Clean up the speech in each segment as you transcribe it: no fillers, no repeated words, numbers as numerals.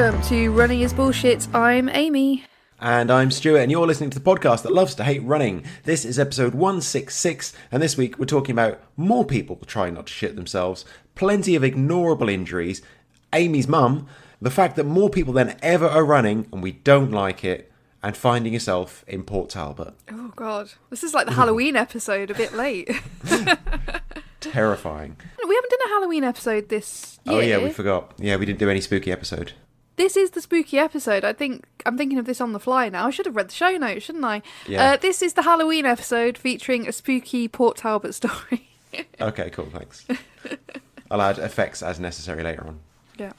Welcome to Running is Bullshit. I'm Amy. And I'm Stuart, and you're listening to the podcast that loves to hate running. This is episode 166, and this week we're talking about more people trying not to shit themselves, plenty of ignorable injuries, Amy's mum, the fact that more people than ever are running, and we don't like it, and finding yourself in Port Talbot. Oh, God. This is like the Halloween episode, a bit late. Terrifying. We haven't done a Halloween episode this year. Oh, yeah, we forgot. Yeah, we didn't do any spooky episode. This is the spooky episode. I'm thinking of this on the fly now. I should have read the show notes, shouldn't I? Yeah. This is the Halloween episode featuring a spooky Port Talbot story. Okay, cool, thanks. I'll add effects as necessary later on. Yeah.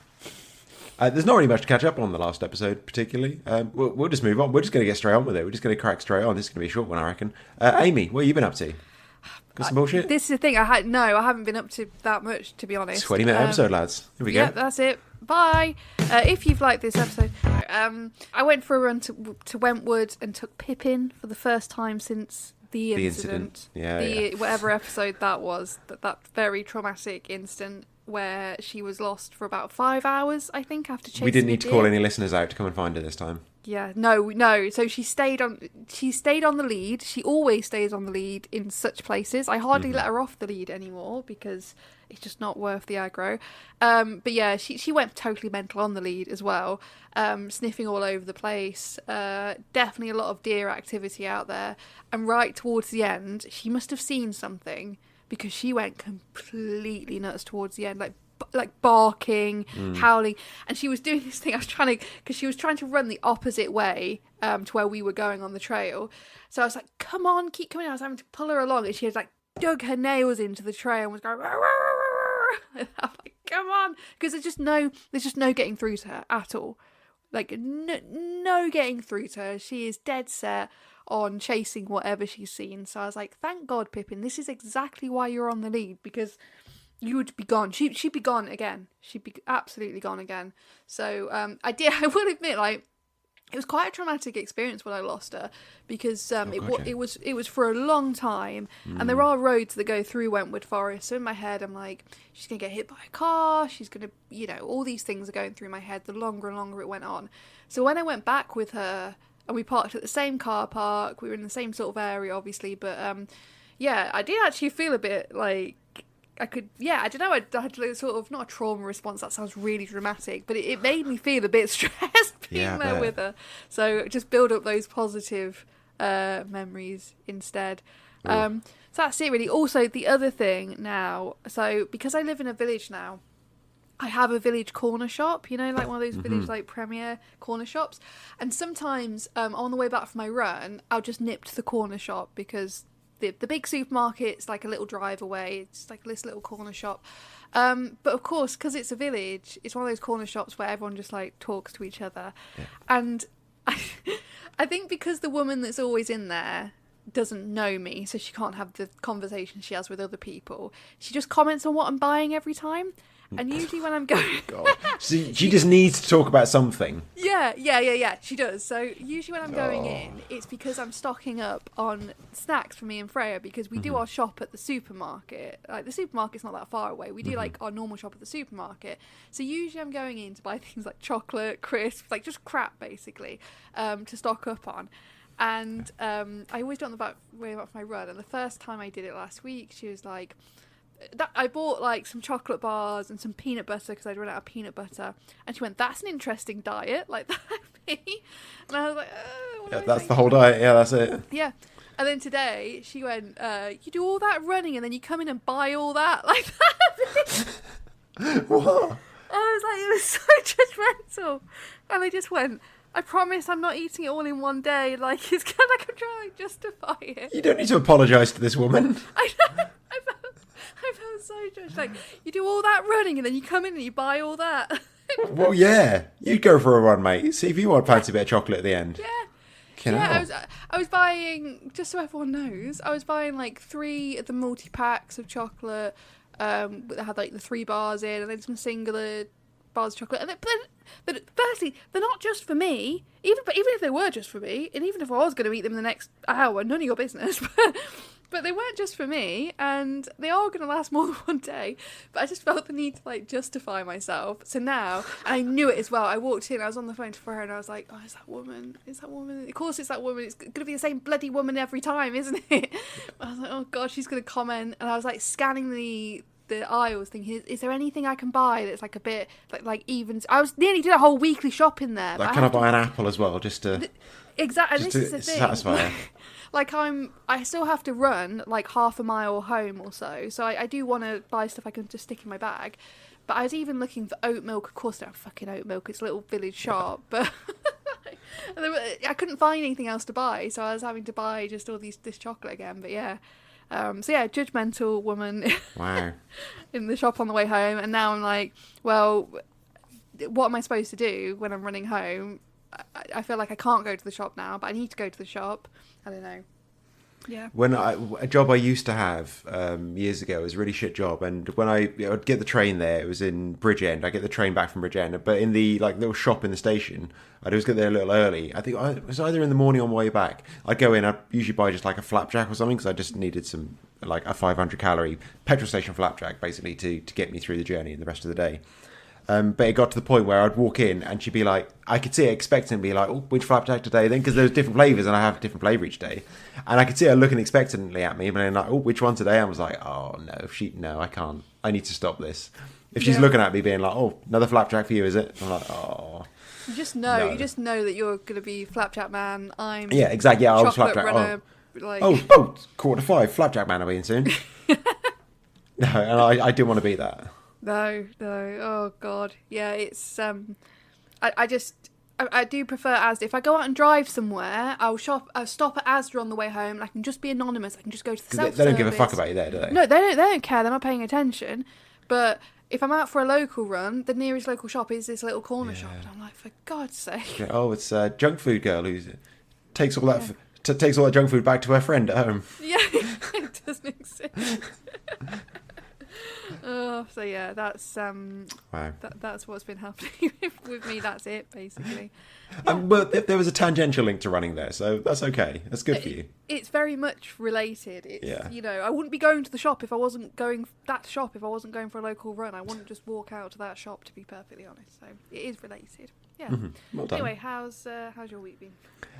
There's not really much to catch up on the last episode, particularly. We'll just move on. We're just going to get straight on with it. We're just going to crack straight on. This is going to be a short one, I reckon. Amy, what have you been up to? Got some bullshit? This is the thing. I haven't been up to that much, to be honest. 20-minute episode, lads. Here we go. Yeah, that's it. Bye. If you've liked this episode, I went for a run to Wentwood and took Pippin for the first time since the incident. Whatever episode that was, that very traumatic instant where she was lost for about 5 hours, I think, after chasing. We didn't need to call any listeners out to come and find her this time. Yeah, no. So she stayed on the lead. She always stays on the lead in such places. I hardly let her off the lead anymore because it's just not worth the aggro. But yeah, she went totally mental on the lead as well, sniffing all over the place. Definitely a lot of deer activity out there. And right towards the end, she must have seen something because she went completely nuts towards the end, like barking, howling, and she was doing this thing. Because she was trying to run the opposite way to where we were going on the trail. So I was like, "Come on, keep coming!" I was having to pull her along, and she had like dug her nails into the trail and was going. And I'm like, "Come on!" Because there's just no getting through to her at all. Like no getting through to her. She is dead set on chasing whatever she's seen. So I was like, "Thank God, Pippin. This is exactly why you're on the lead because." You would be gone. She'd be gone again. She'd be absolutely gone again. So I will admit, like, it was quite a traumatic experience when I lost her because it was for a long time, and there are roads that go through Wentwood Forest. So in my head, I'm like, she's gonna get hit by a car. She's gonna, all these things are going through my head. The longer and longer it went on. So when I went back with her, and we parked at the same car park, we were in the same sort of area, obviously, but I did actually feel a bit like. I don't know, I had sort of, not a trauma response, that sounds really dramatic, but it made me feel a bit stressed being there with her. So just build up those positive memories instead. So that's it really. Also, the other thing now, so because I live in a village now, I have a village corner shop, like one of those village like premier corner shops. And sometimes on the way back from my run, I'll just nip to the corner shop because the big supermarket's like a little drive away. It's like this little corner shop. But of course, because it's a village, it's one of those corner shops where everyone just like talks to each other. Yeah. And I think because the woman that's always in there doesn't know me, so she can't have the conversation she has with other people, she just comments on what I'm buying every time. And usually when I'm going... God. She just needs to talk about something. Yeah, she does. So usually when I'm going in, it's because I'm stocking up on snacks for me and Freya because we do our shop at the supermarket. Like, the supermarket's not that far away. We do like our normal shop at the supermarket. So usually I'm going in to buy things like chocolate, crisps, like just crap basically, to stock up on. And I always do it on the way back for my run. And the first time I did it last week, she was like... I bought like some chocolate bars and some peanut butter because I'd run out of peanut butter, and she went, "That's an interesting diet, like that." And I was like, that's the whole diet. Yeah, that's it. Yeah. And then today she went, "You do all that running and then you come in and buy all that like that." What? I was like, it was so judgmental, and I just went, "I promise I'm not eating it all in one day." Like, it's kind of like I'm trying to justify it. You don't need to apologise to this woman. I know. I felt so judged. Like, you do all that running and then you come in and you buy all that. Well, yeah. You'd go for a run, mate. See if you want fancy bit of chocolate at the end. Yeah. I was buying, just so everyone knows, I was buying like 3 of the multi-packs of chocolate that had like the 3 bars in, and then some singular bars of chocolate. And but firstly, they're not just for me. Even if they were just for me, and even if I was going to eat them in the next hour, none of your business. But they weren't just for me, and they are going to last more than one day. But I just felt the need to like justify myself. So now, and I knew it as well. I walked in, I was on the phone to her, and I was like, "Oh, is that woman? Is that woman? Of course, it's that woman. It's going to be the same bloody woman every time, isn't it?" I was like, "Oh God, she's going to comment." And I was like scanning the aisles, thinking, "Is there anything I can buy that's like a bit like even?" I was nearly did a whole weekly shop in there. Like, can I buy an apple as well, just to exactly? just this to is the thing. satisfy her? Like I still have to run like half a mile home or so. So I do want to buy stuff I can just stick in my bag. But I was even looking for oat milk. Of course, they don't have fucking oat milk. It's a little village shop. But I couldn't find anything else to buy. So I was having to buy just all this chocolate again. But yeah. So yeah, judgmental woman. Wow. In the shop on the way home. And now I'm like, well, what am I supposed to do when I'm running home? I feel like I can't go to the shop now, but I need to go to the shop. I don't know. Yeah. A job I used to have years ago was a really shit job, and when I'd get the train there, it was in Bridgend. I get the train back from Bridgend, but in the like little shop in the station, I'd always get there a little early. I think it was either in the morning or on my way back. I'd go in. I'd usually buy just like a flapjack or something because I just needed some like a 500 calorie petrol station flapjack basically to get me through the journey and the rest of the day. But it got to the point where I'd walk in and she'd be like, I could see her expecting, be like, "Oh, which flapjack today then?" Because there was different flavours and I have a different flavour each day. And I could see her looking expectantly at me and being like, "Oh, which one today?" I was like, "Oh no, I can't. I need to stop this." If she's looking at me being like, "Oh, another flapjack for you, is it?" I'm like, "Oh." You just know that you're going to be flapjack man. I'm exactly. Yeah, I was chocolate flapjack. runner. Like... 4:45, flapjack man will be in soon. No, and I didn't want to be that. No. Oh God, yeah. It's I do prefer Asda. If I go out and drive somewhere, I'll stop at Asda on the way home, and I can just be anonymous. I can just go to the self-service. They don't give a fuck about you there, do they? No, they don't care. They're not paying attention. But if I'm out for a local run, the nearest local shop is this little corner shop, and I'm like, for God's sake. Yeah, oh, it's a junk food girl who takes all that takes all that junk food back to her friend at home. Yeah, it doesn't exist. So yeah, that's wow. That's what's been happening with me. That's it, basically. But there was a tangential link to running there, so that's okay. That's good for you. It's very much related. It's, I wouldn't be going to the shop if I wasn't going if I wasn't going for a local run. I wouldn't just walk out to that shop, to be perfectly honest. So it is related. Yeah. Mm-hmm. Well done. Anyway, how's your week been?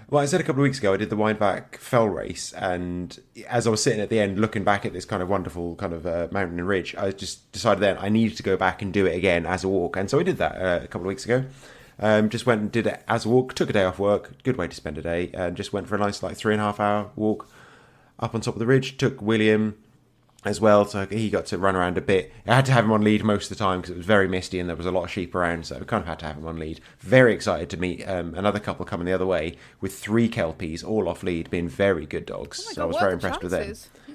Well, I said a couple of weeks ago I did the Wineback Fell race, and as I was sitting at the end looking back at this kind of wonderful kind of mountain and ridge, I just decided then I needed to go back and do it again as a walk, and so I did that a couple of weeks ago. Just went and did it as a walk, took a day off work, good way to spend a day, and just went for a nice 3.5 hour walk up on top of the ridge. Took William as well, so he got to run around a bit. I had to have him on lead most of the time because it was very misty and there was a lot of sheep around, so I kind of had to have him on lead. Very excited to meet another couple coming the other way with 3 Kelpies all off lead, being very good dogs. Oh my God, so I was very impressed with them.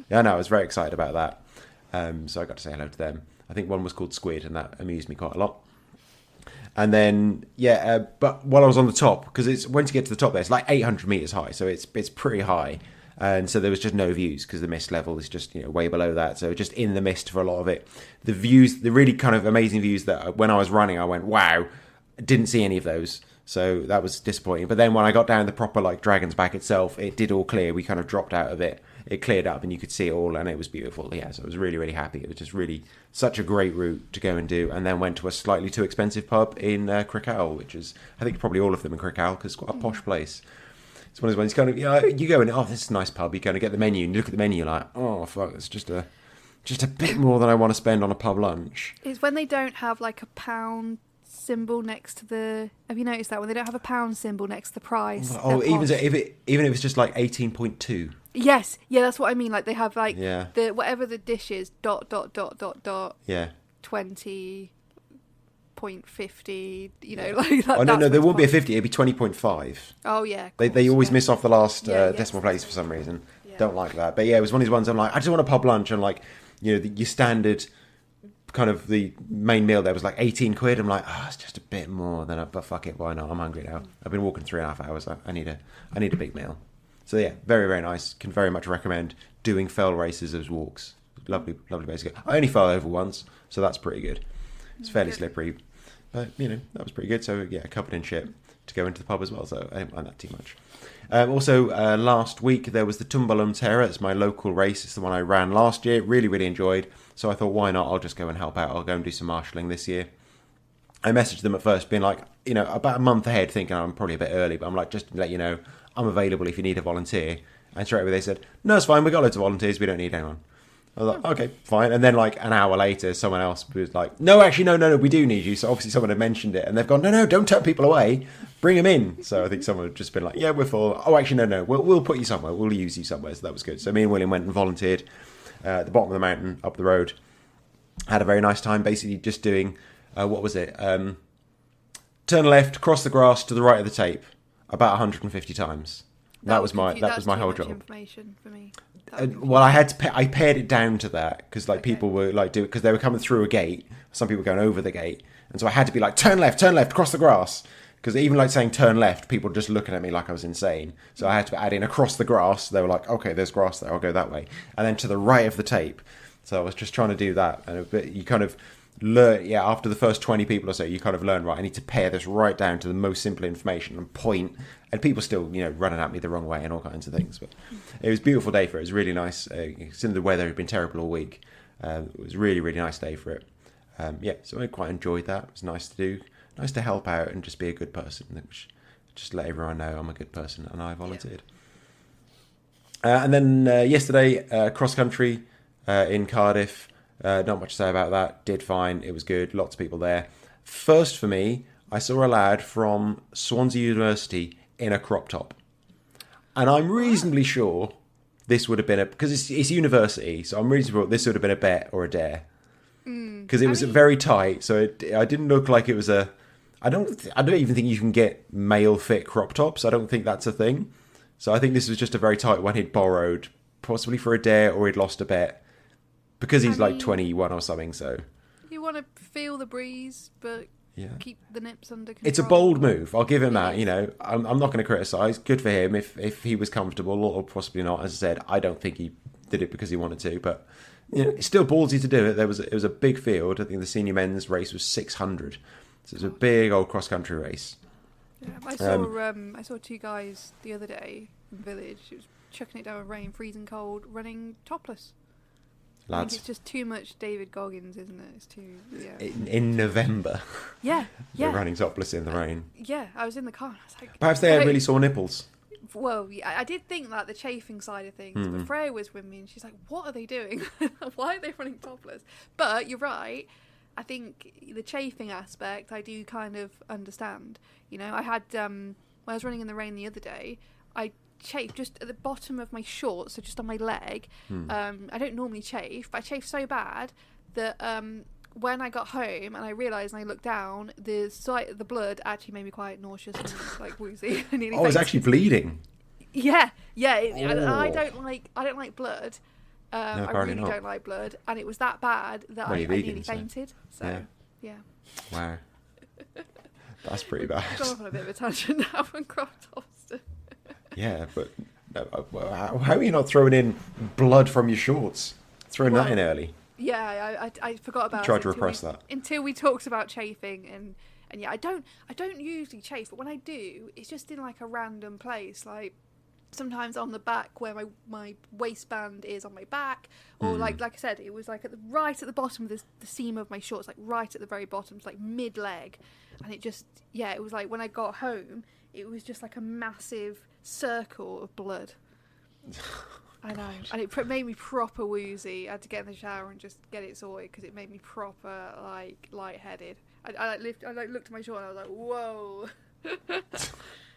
Yeah, no, I was very excited about that. So I got to say hello to them. I think one was called Squid, and that amused me quite a lot. And then, but while I was on the top, because it's once you get to the top there, it's like 800 metres high, so it's pretty high. And so there was just no views because the mist level is just way below that. So just in the mist for a lot of it. The views, the really kind of amazing views that when I was running, I went, wow, didn't see any of those. So that was disappointing. But then when I got down the proper Dragon's Back itself, it did all clear. We kind of dropped out of it. It cleared up and you could see it all and it was beautiful. Yeah, so I was really, really happy. It was just really such a great route to go and do. And then went to a slightly too expensive pub in Crickowell, which is, I think probably all of them in Crickowell because it's quite a posh place. It's one of those ones, kind of, you go in, oh, this is a nice pub. You kind of get the menu and you look at the menu like, oh, fuck, it's just a bit more than I want to spend on a pub lunch. It's when they don't have a pound symbol next to the... Have you noticed that? When they don't have a pound symbol next to the price. Oh, even if it's just 18.2. Yes, yeah, that's what I mean. They have the whatever the dish is, ... Yeah. 20.50. Oh no, there won't be a 50. It'd be 20.5. Oh yeah. They always miss off the last decimal place for some reason. Yeah. Don't like that. But yeah, it was one of these ones. I'm like, I just want a pub lunch, and your standard kind of the main meal there was 18 quid. I'm like, it's just a bit more than but fuck it, why not? I'm hungry now. I've been walking 3.5 hours. I need a big meal. So yeah, very, very nice. Can very much recommend doing fell races as walks. Lovely, lovely place to go. I only fell over once, so that's pretty good. It's fairly slippery. But, that was pretty good. So, yeah, covered in shit to go into the pub as well. So I didn't mind that too much. Also, last week there was the Tumbalum Terror. It's my local race. It's the one I ran last year. Really, really enjoyed. So I thought, why not? I'll just go and help out. I'll go and do some marshalling this year. I messaged them at first being like, about a month ahead, thinking I'm probably a bit early. But I'm like, just to let you know, I'm available if you need a volunteer. And straight away they said, no, it's fine. We've got loads of volunteers. We don't need anyone. I was like, okay, fine. And then like an hour later, someone else was like, no, actually, no, we do need you. So obviously someone had mentioned it and they've gone, no, don't turn people away. Bring them in. So I think someone had just been like, yeah, we're full. Oh, actually, no, we'll put you somewhere. We'll use you somewhere. So that was good. So me and William went and volunteered at the bottom of the mountain, up the road. Had a very nice time, basically just doing, what was it? Turn left, cross the grass to the right of the tape, about 150 times. That was my whole job. Information for me. Well, I pared it down to that because people were like because they were coming through a gate. Some people going over the gate, and so I had to be like turn left, cross the grass. Because even like saying turn left, people were just looking at me like I was insane. So I had to add in across the grass. They were like, okay, there's grass there. I'll go that way, and then to the right of the tape. So I was just trying to do that, and you kind of learn. Yeah, after the first 20 people or so, you kind of learn, right, I need to pare this right down to the most simple information and point. And people still, running at me the wrong way and all kinds of things. But it was a beautiful day for it. It was really nice. Since the weather had been terrible all week, it was a really, really nice day for it. So I quite enjoyed that. It was nice to do. Nice to help out and just be a good person. Just let everyone know I'm a good person and I volunteered. Yeah. And then yesterday, cross-country in Cardiff. Not much to say about that. Did fine. It was good. Lots of people there. First for me, I saw a lad from Swansea University in a crop top. And I'm reasonably sure this would have been because it's university, so I'm reasonably sure this would have been a bet or a dare. Because it was very tight, so I didn't look like it was a... I don't even think you can get male fit crop tops. I don't think that's a thing. So I think this was just a very tight one he'd borrowed, possibly for a dare or he'd lost a bet. Because he's 21 or something, so... You want to feel the breeze, but... Yeah. Keep the nips under control. It's a bold move. I'll give him that. I'm not going to criticise. Good for him if he was comfortable, or possibly not. As I said, I don't think he did it because he wanted to, but it's still ballsy to do it. It was a big field. I think the senior men's race was 600, so it was a big old cross country race. Yeah, I saw two guys the other day in the village. It was chucking it down with rain, freezing cold, running topless. Lads. I think it's just too much David Goggins, isn't it? It's too, yeah. In November. Yeah. They're running topless in the rain. Yeah, I was in the car and I was like... Perhaps they had really sore nipples. Well, yeah, I did think that, the chafing side of things. But Freya was with me and she's like, what are they doing? Why are they running topless? But you're right. I think the chafing aspect, I do kind of understand. I had... when I was running in the rain the other day, I chafe just at the bottom of my shorts, so just on my leg. I don't normally chafe, but I chafe so bad that when I got home and I realised and I looked down, the sight of the blood actually made me quite nauseous and woozy. It's actually bleeding. Yeah. I don't like blood. No, I really don't like blood, and it was that bad that I nearly fainted. So yeah. Wow. That's pretty bad. I've gone off on a bit of a tangent now and cropped off. Yeah, but how are you not throwing in blood from your shorts? Throwing that in early. Yeah, I forgot about it. Tried to repress that. Until we talked about chafing, and yeah, I don't usually chafe, but when I do, it's just in like a random place, like sometimes on the back where my waistband is on my back, or like I said, it was like right at the bottom of the seam of my shorts, like right at the very bottom, it's like mid leg, and it just it was like when I got home, it was just like a massive circle of blood. I know, and it made me proper woozy. I had to get in the shower and just get it sorted because it made me proper lightheaded. I looked at my short and I was like, whoa.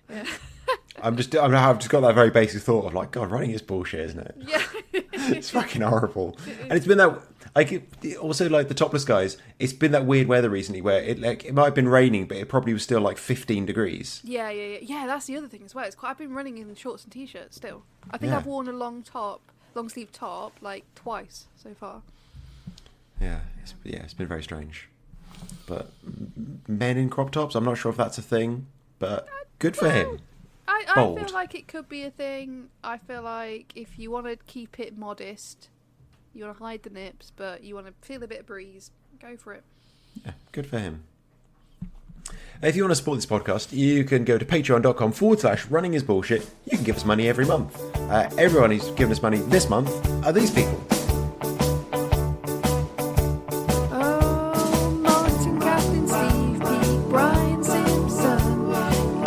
Yeah. I've just got that very basic thought of like, God, running is bullshit, isn't it? Yeah. It's fucking horrible. And it's been that, also like the topless guys, it's been that weird weather recently where it might have been raining, but it probably was still like 15 degrees. Yeah, that's the other thing as well. I've been running in shorts and t-shirts still. I think I've worn a long sleeve top like twice so far. Yeah, it's been very strange. But men in crop tops, I'm not sure if that's a thing, but good for him. I feel like it could be a thing. I feel like if you want to keep it modest, you want to hide the nips, but you want to feel a bit of breeze, go for it. Yeah, good for him. If you want to support this podcast, you can go to patreon.com/runningisbullshit. You can give us money every month. Everyone who's given us money this month are these people. Martin, Captain, Steve, Pete, Brian, Simpson,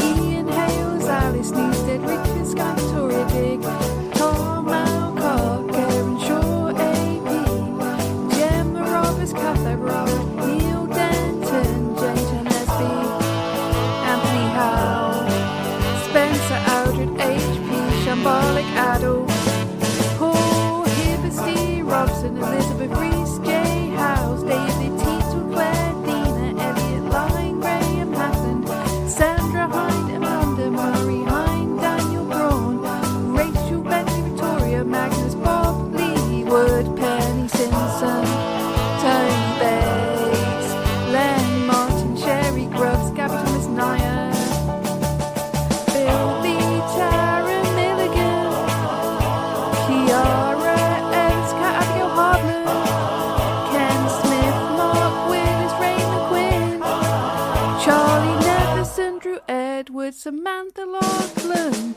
Ian, Hales, Alice, Newstead, Richard, Sky, Victoria, Dig, Tom, Alcock, Karen, Shaw, AP, Gemma, Roberts, Cathay, Robert, Neil, Denton, Jane, SB, Anthony Howe, Spencer, Aldred, HP, Shambolic, Adolf, Paul, Hibbert, Steve, Robson, Elizabeth, Reese, J. House, David, Teetle, Claire, Dina, Elliot, Line, Graham, Hatton, Sandra, Hind, Amanda, Murray, Hind, Daniel, Braun, Rachel, Bentley, Victoria, Magnus, Bob, Lee, Wood, Penny, Simpson, Tony Bates, Len, Martin, Sherry, Grubbs, Gabby, Thomas, Naya, Bill, Lee, Tara, Milligan, Kiara, Ellis, Cat, Abigail, Hardman, Ken Smith, Mark Willis, Ray McQuinn, Charlie Neverson, Drew Edwards, Samantha Laughlin,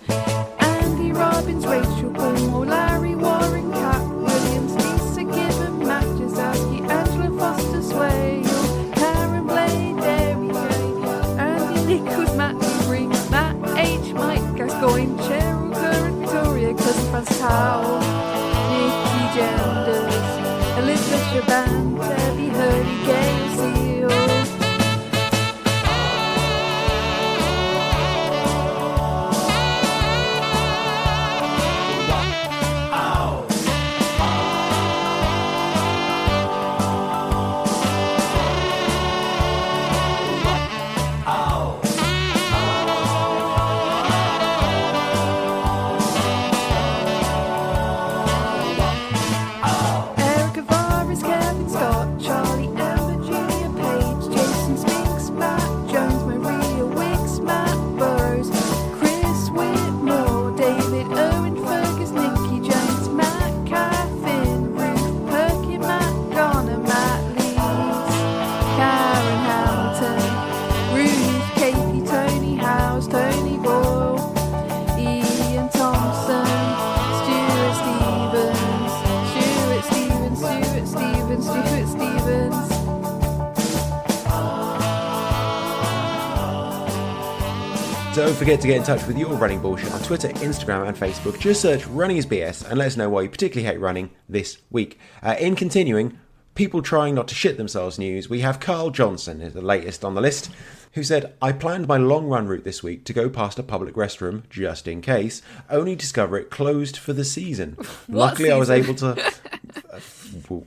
Andy Robbins, Rachel Cornwall, Larry Warren, Cat Williams, Lisa Gibbon, Matt Jazowski, Angela Foster Swale, Karen Blade, Derry J, Andy Nichols, Matt Dewey, Matt H, Mike Gascoigne, Cheryl Curran, Victoria, Cousin Francis Howell, Nikki Genders, Elizabeth Shaban, Debbie Hurley, Gail Seal. Erica Vargas, Kevin Scott, Charlie Amber, Julia Page, Jason Spinks, Matt Jones, Maria Wicks, Matt Burrows, Chris Whitmore, David Owen, Fergus, Nikki Jones, Matt Caffin, Ruth Perkin, Matt Garner, Matt Lees, Karen Hamilton, Ruth, Katie, Tony House, Tony Boyle, Ian Thompson, Stuart Stevens, Stuart Stevens, Stuart Stevens, Stuart Stevens. Don't forget to get in touch with your running bullshit on Twitter, Instagram and Facebook. Just search Running is BS and let us know why you particularly hate running this week. In continuing, people trying not to shit themselves news, we have Carl Johnson, is the latest on the list, who said, I planned my long run route this week to go past a public restroom, just in case, only discover it closed for the season. Luckily, I was able to...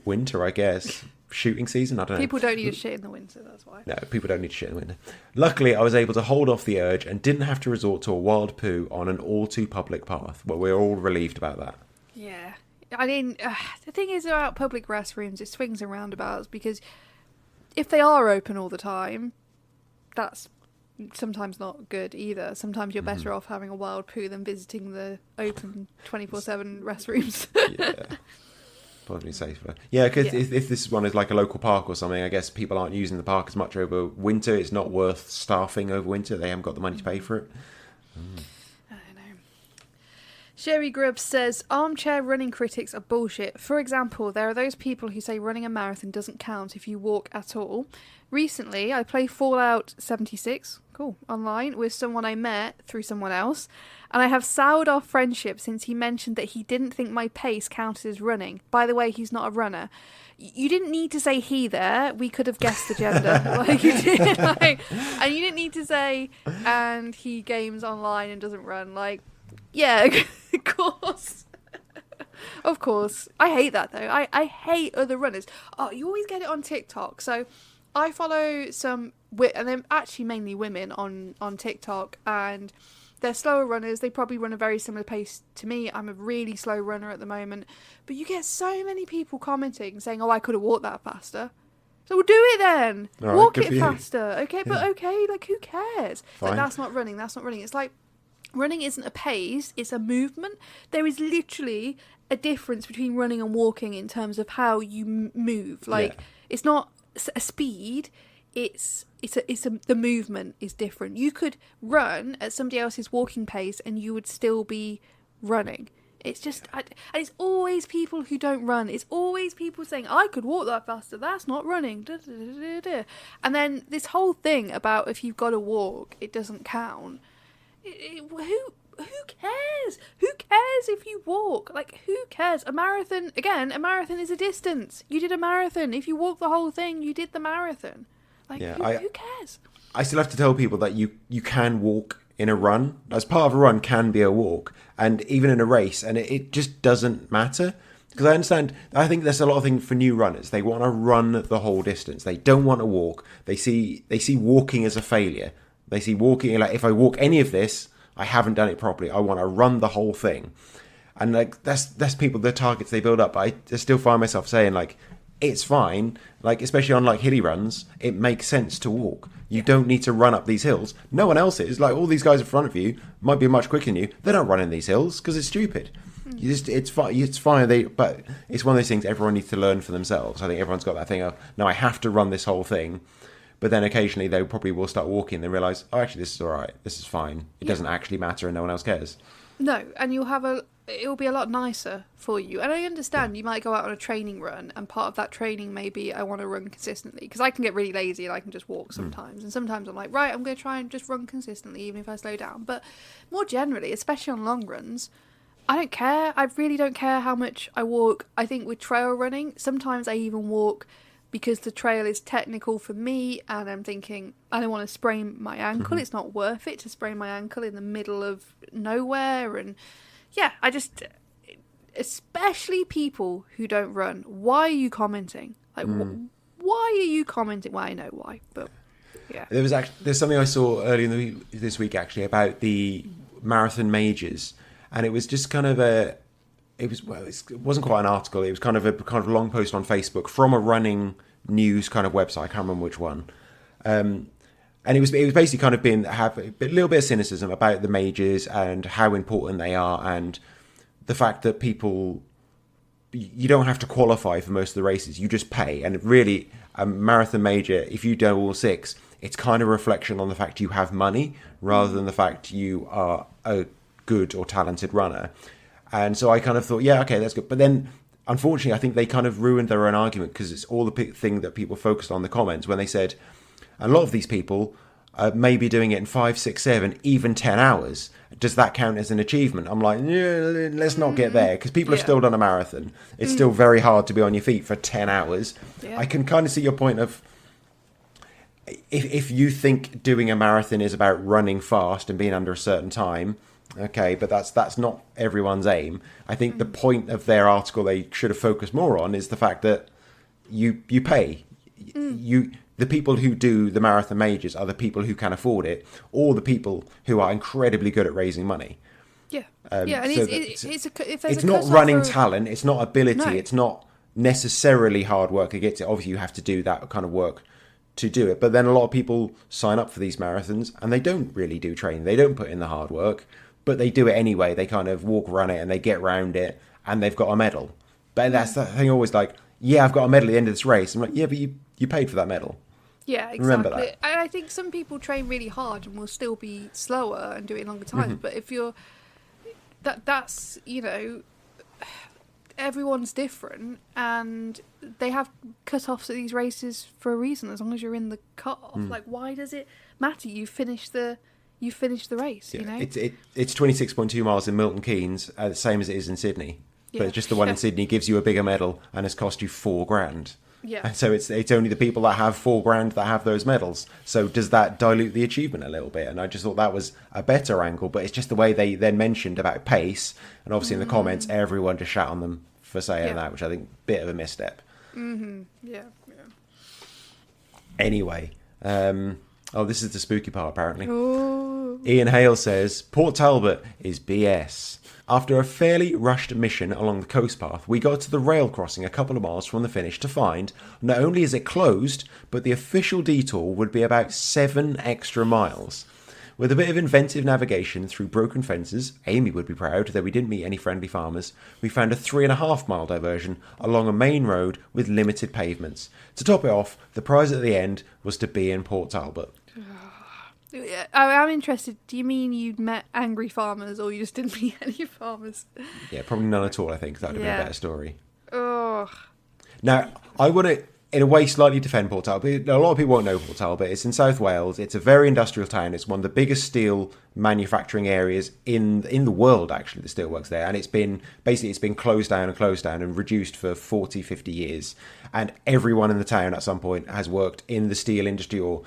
winter, I guess. Shooting season? I don't know. People don't need to shit in the winter, that's why. No, people don't need to shit in the winter. Luckily, I was able to hold off the urge and didn't have to resort to a wild poo on an all-too-public path. Well, we're all relieved about that. Yeah. I mean, the thing is about public restrooms, it swings and roundabouts, because if they are open all the time, that's sometimes not good either. Sometimes you're better off having a wild poo than visiting the open 24/7 restrooms. Yeah. Probably safer. Yeah, because if this one is like a local park or something, I guess people aren't using the park as much over winter. It's not worth staffing over winter. They haven't got the money to pay for it. I don't know. Sherry Grubbs says, armchair running critics are bullshit. For example, there are those people who say running a marathon doesn't count if you walk at all. Recently, I played Fallout 76, online with someone I met through someone else, and I have soured our friendship since he mentioned that he didn't think my pace counted as running. By the way, he's not a runner. You didn't need to say he there. We could have guessed the gender. You did, and you didn't need to say, and he games online and doesn't run. Yeah, of course. Of course. I hate that, though. I hate other runners. Oh, you always get it on TikTok. So I follow some, and they're actually mainly women on TikTok, and they're slower runners. They probably run a very similar pace to me. I'm a really slow runner at the moment. But you get so many people commenting saying, oh, I could have walked that faster. So we'll do it then. Right, walk it faster. Okay, but okay, who cares? Fine. That's not running. It's like, running isn't a pace, it's a movement. There is literally a difference between running and walking in terms of how you move. It's not a speed, the movement is different. You could run at somebody else's walking pace and you would still be running. It's just, and it's always people who don't run. It's always people saying, I could walk that faster. That's not running. Da, da, da, da, da. And then this whole thing about if you've got to walk, it doesn't count. Who cares? Who cares if you walk? Like, who cares? A marathon is a distance. You did a marathon. If you walk the whole thing, you did the marathon. Like, who cares? I still have to tell people that you can walk in a run. As part of a run can be a walk, and even in a race, and it just doesn't matter. Because I think there's a lot of things for new runners. They want to run the whole distance. They don't want to walk. They see walking as a failure. They see walking like, if I walk any of this, I haven't done it properly. I want to run the whole thing. And like that's people, the targets they build up. I still find myself saying like, it's fine. Like, especially on like hilly runs, it makes sense to walk. You don't need to run up these hills. No one else is. Like, all these guys in front of you might be much quicker than you. They don't run in these hills because it's stupid. It's fine. It's fine. But it's one of those things everyone needs to learn for themselves. I think everyone's got that thing of, no, I have to run this whole thing. But then occasionally they probably will start walking and they realise, oh, actually, this is all right. This is fine. It doesn't actually matter and no one else cares. No, and it'll be a lot nicer for you. And I understand you might go out on a training run, and part of that training may be I want to run consistently, because I can get really lazy and I can just walk sometimes. And sometimes I'm like, right, I'm going to try and just run consistently, even if I slow down. But more generally, especially on long runs, I don't care. I really don't care how much I walk. I think with trail running, sometimes I even walk because the trail is technical for me, and I'm thinking, I don't want to sprain my ankle. It's not worth it to sprain my ankle in the middle of nowhere. And yeah, I just, especially people who don't run, why are you commenting? Like, why are you commenting? Well, I know why, but yeah. There's something I saw earlier this week actually about the marathon majors, and it was just kind of it wasn't quite an article. It was kind of a long post on Facebook from a running news kind of website. I can't remember which one. And it was basically kind of have a little bit of cynicism about the majors and how important they are, and the fact that you don't have to qualify for most of the races. You just pay. And really, a marathon major, if you do all 6, it's kind of a reflection on the fact you have money rather than the fact you are a good or talented runner. And so I kind of thought, yeah, okay, that's good. But then, unfortunately, I think they kind of ruined their own argument, because it's all the thing that people focused on in the comments when they said a lot of these people may be doing it in 5, 6, 7, even 10 hours. Does that count as an achievement? I'm like, yeah, let's not get there, because people have still done a marathon. It's still very hard to be on your feet for 10 hours. Yeah. I can kind of see your point of, if you think doing a marathon is about running fast and being under a certain time, okay, but that's not everyone's aim. I think the point of their article they should have focused more on is the fact that you pay. The people who do the marathon majors are the people who can afford it, or the people who are incredibly good at raising money. Yeah, and so it's not running talent, it's not ability, it's not necessarily hard work to get to. Obviously, you have to do that kind of work to do it. But then a lot of people sign up for these marathons and they don't really do training. They don't put in the hard work, but they do it anyway. They kind of run it and they get round it and they've got a medal. But that's the thing, always like, yeah, I've got a medal at the end of this race. I'm like, yeah, but you paid for that medal. Yeah, exactly. Remember that. And I think some people train really hard and will still be slower and do it in longer times. But if you're, that's, everyone's different, and they have cut-offs at these races for a reason. As long as you're in the cut-off, like, why does it matter? You finished the race. Yeah. It's 26.2 miles in Milton Keynes, the same as it is in Sydney. But just the one in Sydney gives you a bigger medal and has cost you $4,000. Yeah. And so it's only the people that have $4,000 that have those medals. So does that dilute the achievement a little bit? And I just thought that was a better angle. But it's just the way they then mentioned about pace, and obviously in the comments everyone just shat on them for saying that, which I think bit of a misstep. Yeah. Anyway, this is the spooky part apparently. Ooh. Ian Hale says Port Talbot is BS. After a fairly rushed mission along the coast path, we got to the rail crossing a couple of miles from the finish to find not only is it closed, but the official detour would be about 7 extra miles. With a bit of inventive navigation through broken fences, Amy would be proud, though we didn't meet any friendly farmers, we found a 3.5 mile diversion along a main road with limited pavements. To top it off, the prize at the end was to be in Port Talbot. I'm interested. Do you mean you met angry farmers or you just didn't meet any farmers? Yeah, probably none at all, I think. That would have been a better story. Oh. Now, I want to, in a way, slightly defend Port Talbot. A lot of people won't know Port Talbot. It's in South Wales. It's a very industrial town. It's one of the biggest steel manufacturing areas in the world, actually, the steelworks there. And it's been closed down and reduced for 40, 50 years. And everyone in the town at some point has worked in the steel industry or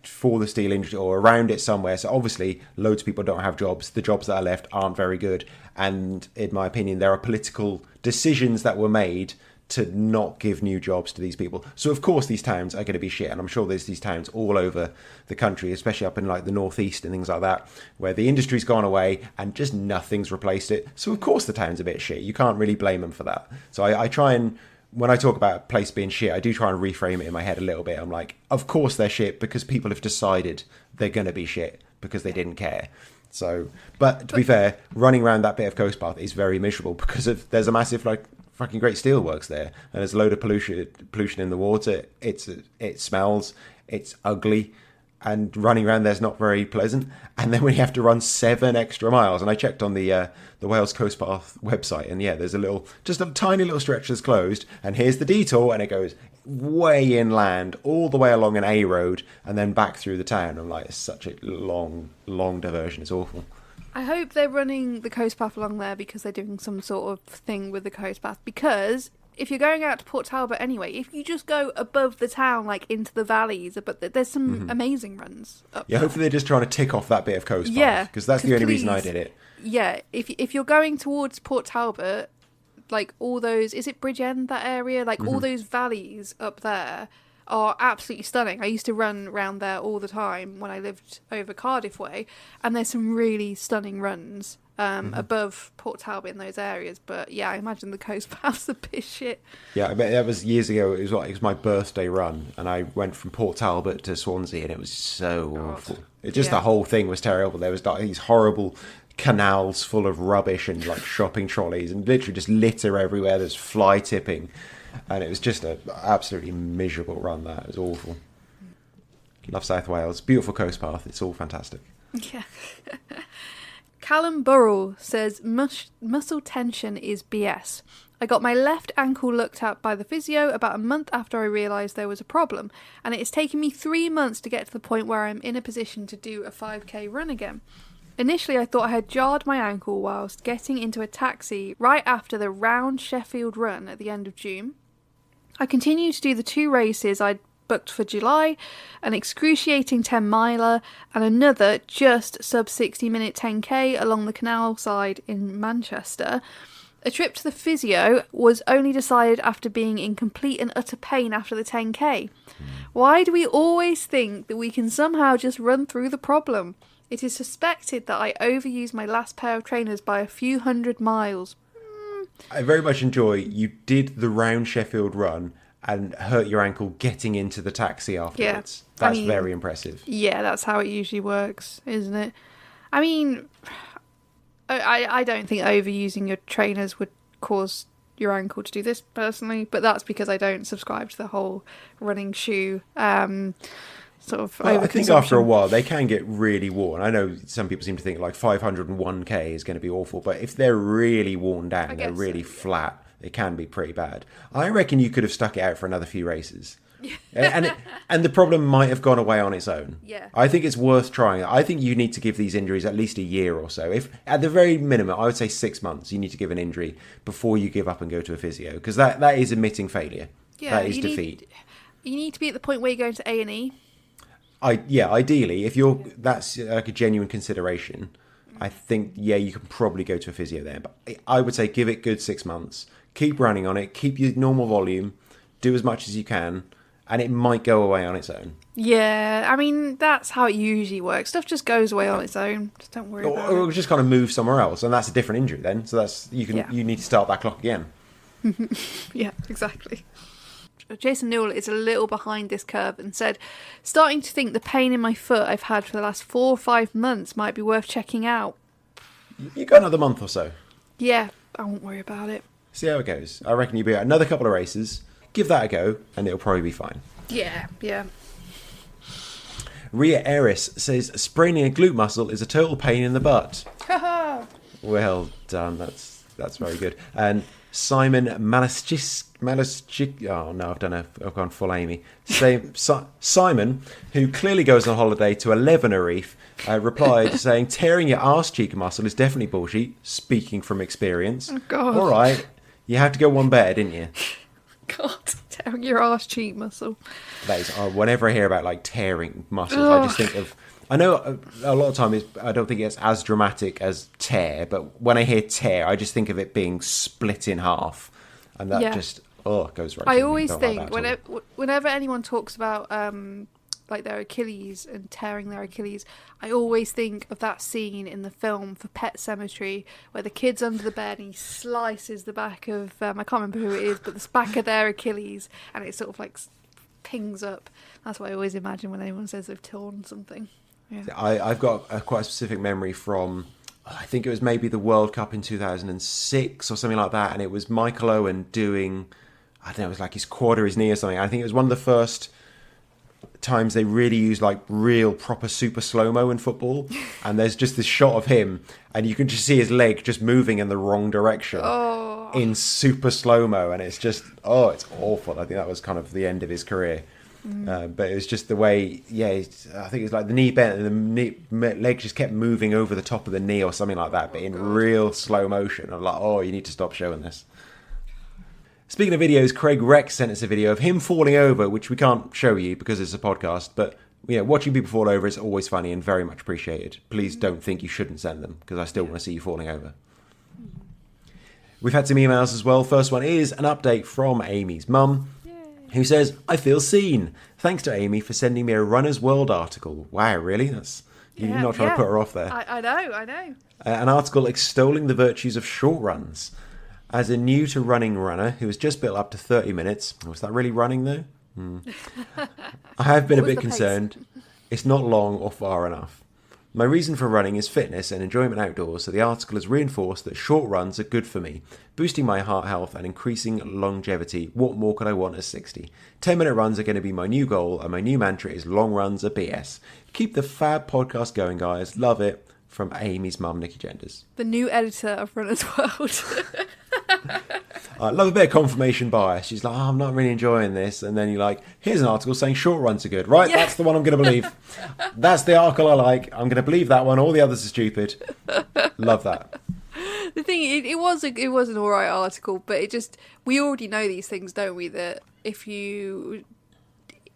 for the steel industry or around it somewhere. So obviously loads of people don't have jobs. The jobs that are left aren't very good. And in my opinion, there are political decisions that were made to not give new jobs to these people. So of course these towns are going to be shit. And I'm sure there's these towns all over the country, especially up in like the northeast and things like that, where the industry's gone away and just nothing's replaced it. So of course the town's a bit shit. You can't really blame them for that. So I try and, when I talk about a place being shit, I do try and reframe it in my head a little bit. I'm like, of course they're shit because people have decided they're going to be shit because they didn't care. So, but to be fair, running around that bit of coast path is very miserable because there's a massive like fucking great steelworks there, and there's a load of pollution in the water. It smells, it's ugly, and running around there's not very pleasant. And then when you have to run 7 extra miles, and I checked on the Wales Coast Path website, and yeah, there's just a tiny little stretch that's closed, and here's the detour, and it goes way inland, all the way along an A road, and then back through the town. I'm like, it's such a long diversion. It's awful. I hope they're running the coast path along there because they're doing some sort of thing with the coast path. Because if you're going out to Port Talbot anyway, if you just go above the town, like into the valleys, but there's some amazing runs up there. Hopefully they're just trying to tick off that bit of coast path. Yeah, because that's the only reason I did it. Yeah, if you're going towards Port Talbot, like all those, is it Bridgend, that area? Like all those valleys up there are absolutely stunning. I used to run around there all the time when I lived over Cardiff way, and there's some really stunning runs above Port Talbot in those areas. But yeah, I imagine the coast path's a bit shit. Yeah, I bet that was years ago. It was my birthday run, and I went from Port Talbot to Swansea, and it was so awful. The whole thing was terrible. There was like these horrible canals full of rubbish and like shopping trolleys, and literally just litter everywhere. There's fly tipping. And it was just an absolutely miserable run. That it was awful. Love South Wales. Beautiful coast path. It's all fantastic. Yeah. Callum Burrell says, muscle tension is BS. I got my left ankle looked at by the physio about a month after I realised there was a problem, and it has taken me 3 months to get to the point where I'm in a position to do a 5k run again. Initially, I thought I had jarred my ankle whilst getting into a taxi right after the round Sheffield run at the end of June. I continued to do the 2 races I'd booked for July, an excruciating 10-miler and another just sub 60-minute 10k along the canal side in Manchester. A trip to the physio was only decided after being in complete and utter pain after the 10k. Why do we always think that we can somehow just run through the problem? It is suspected that I overused my last pair of trainers by a few 100 miles. I very much enjoy you did the round Sheffield run and hurt your ankle getting into the taxi afterwards. Yeah, that's very impressive. Yeah, that's how it usually works, isn't it? I mean, I don't think overusing your trainers would cause your ankle to do this personally, but that's because I don't subscribe to the whole running shoe I think after a while they can get really worn. I know some people seem to think like 501k is going to be awful, but if they're really worn down, they're really flat, it can be pretty bad. I reckon you could have stuck it out for another few races. and the problem might have gone away on its own. Yeah. I think it's worth trying. I think you need to give these injuries at least a year or so. If at the very minimum, I would say 6 months, you need to give an injury before you give up and go to a physio, because that is admitting failure. Yeah, that is defeat. You need to be at the point where you're going to A&E. Ideally, if that's like a genuine consideration, I think, you can probably go to a physio there. But I would say give it good 6 months. Keep running on it. Keep your normal volume. Do as much as you can. And it might go away on its own. Yeah, I mean, that's how it usually works. Stuff just goes away on its own. Just don't worry about it. Or just kind of move somewhere else. And that's a different injury then. So you need to start that clock again. Yeah, exactly. Jason Newell is a little behind this curve and said, starting to think the pain in my foot I've had for the last 4 or 5 months might be worth checking out. You got another month or so. Yeah, I won't worry about it. See how it goes. I reckon you'll be at another couple of races. Give that a go, and it'll probably be fine. Yeah. Ria Eris says, spraining a glute muscle is a total pain in the butt. Well done. That's very good. And Simon Malaschik. Oh no, I've gone full Amy. Simon, who clearly goes on holiday to a Leavenerife, replied saying, tearing your arse cheek muscle is definitely bullshit. Speaking from experience. Oh God. All right, you had to go one better, didn't you? God, tearing your arse cheek muscle. That is, whenever I hear about like tearing muscles, I just think of. I know a lot of time I don't think it's as dramatic as tear, but when I hear tear, I just think of it being split in half, and that it goes right. I always think whenever anyone talks about like their Achilles and tearing their Achilles, I always think of that scene in the film for Pet Sematary where the kid's under the bed and he slices the back of I can't remember who it is, but the back of their Achilles, and it sort of like pings up. That's what I always imagine when anyone says they've torn something. Yeah. I've got quite a specific memory from, I think it was maybe the World Cup in 2006 or something like that, and it was Michael Owen doing, I don't know, it was like his quad or his knee or something. I think it was one of the first times they really used like real proper super slow-mo in football, and there's just this shot of him and you can just see his leg just moving in the wrong direction in super slow-mo, and it's just it's awful. I think that was kind of the end of his career. But it was just the way, I think it's like the knee bent and the leg just kept moving over the top of the knee or something like that, but in real slow motion. I'm like, you need to stop showing this. Speaking of videos, Craig Rex sent us a video of him falling over, which we can't show you because it's a podcast, but watching people fall over is always funny and very much appreciated. Please don't think you shouldn't send them, because I still want to see you falling over. We've had some emails as well. First one is an update from Amy's mum, who says, I feel seen. Thanks to Amy for sending me a Runner's World article. Wow, really? You're not trying to put her off there. I know. An article extolling the virtues of short runs. As a new to running runner who has just built up to 30 minutes. Was that really running though? I have been a bit concerned. It's not long or far enough. My reason for running is fitness and enjoyment outdoors, so the article has reinforced that short runs are good for me, boosting my heart health and increasing longevity. What more could I want at 60? 10-minute runs are going to be my new goal, and my new mantra is long runs are BS. Keep the fab podcast going, guys. Love it. From Amy's mum, Nikki Genders. The new editor of Runner's World. I love a bit of confirmation bias. She's like, I'm not really enjoying this. And then you're like, here's an article saying short runs are good. Right, that's the one I'm going to believe. That's the article I like. I'm going to believe that one. All the others are stupid. Love that. The thing, it was an all right article, but we already know these things, don't we? That if you're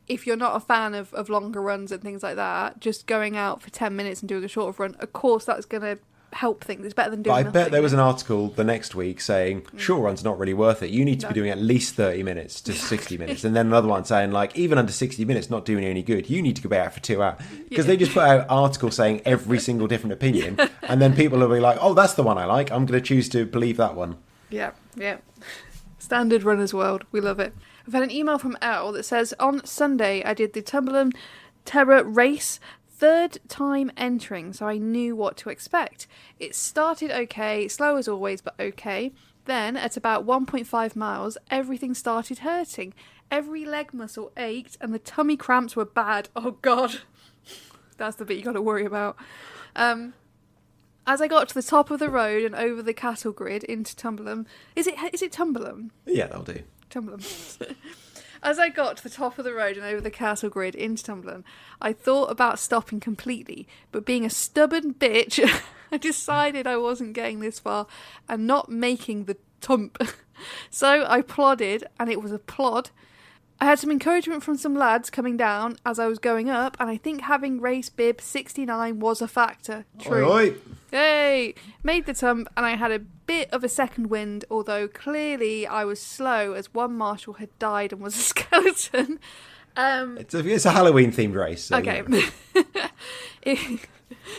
not a fan of longer runs and things like that, just going out for 10 minutes and doing a shorter run, of course that's going to help things. It's better than doing nothing. I bet there was an article the next week saying short run's not really worth it. You need to be doing at least 30 minutes to 60 minutes. And then another one saying like even under 60 minutes not doing you any good. You need to go out for 2 hours. Because they just put out articles saying every single different opinion. And then people will be like, that's the one I like. I'm going to choose to believe that one. Yeah. Standard Runner's World. We love it. I've had an email from Elle that says, on Sunday I did the Tumblr Terror race, 3rd time entering, so I knew what to expect. It started okay, slow as always, but okay. Then, at about 1.5 miles, everything started hurting. Every leg muscle ached and the tummy cramps were bad. Oh God. That's the bit you got to worry about. As I got to the top of the road and over the cattle grid into Tumblr, is it Tumblr? Yeah, that'll do. Tumblr. As I got to the top of the road and over the castle grid into Tumblr, I thought about stopping completely, but being a stubborn bitch, I decided I wasn't getting this far and not making the tump. So I plodded, and it was a plod. I had some encouragement from some lads coming down as I was going up, and I think having race bib 69 was a factor. True. Oi. Yay! Made the tump, and I had a bit of a second wind, although clearly I was slow as one marshal had died and was a skeleton. It's a Halloween themed race. So okay.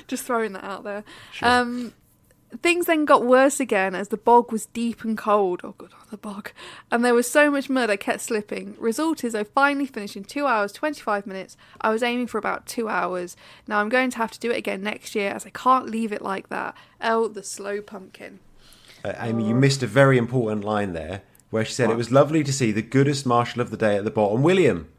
Just throwing that out there. Sure. Things then got worse again as the bog was deep and cold. Oh god, the bog. And there was so much mud I kept slipping. Result is I finally finished in 2 hours, 25 minutes. I was aiming for about 2 hours. Now I'm going to have to do it again next year as I can't leave it like that. Oh, the slow pumpkin. Amy, you missed a very important line there where she said it was lovely to see the goodest marshal of the day at the bottom, William.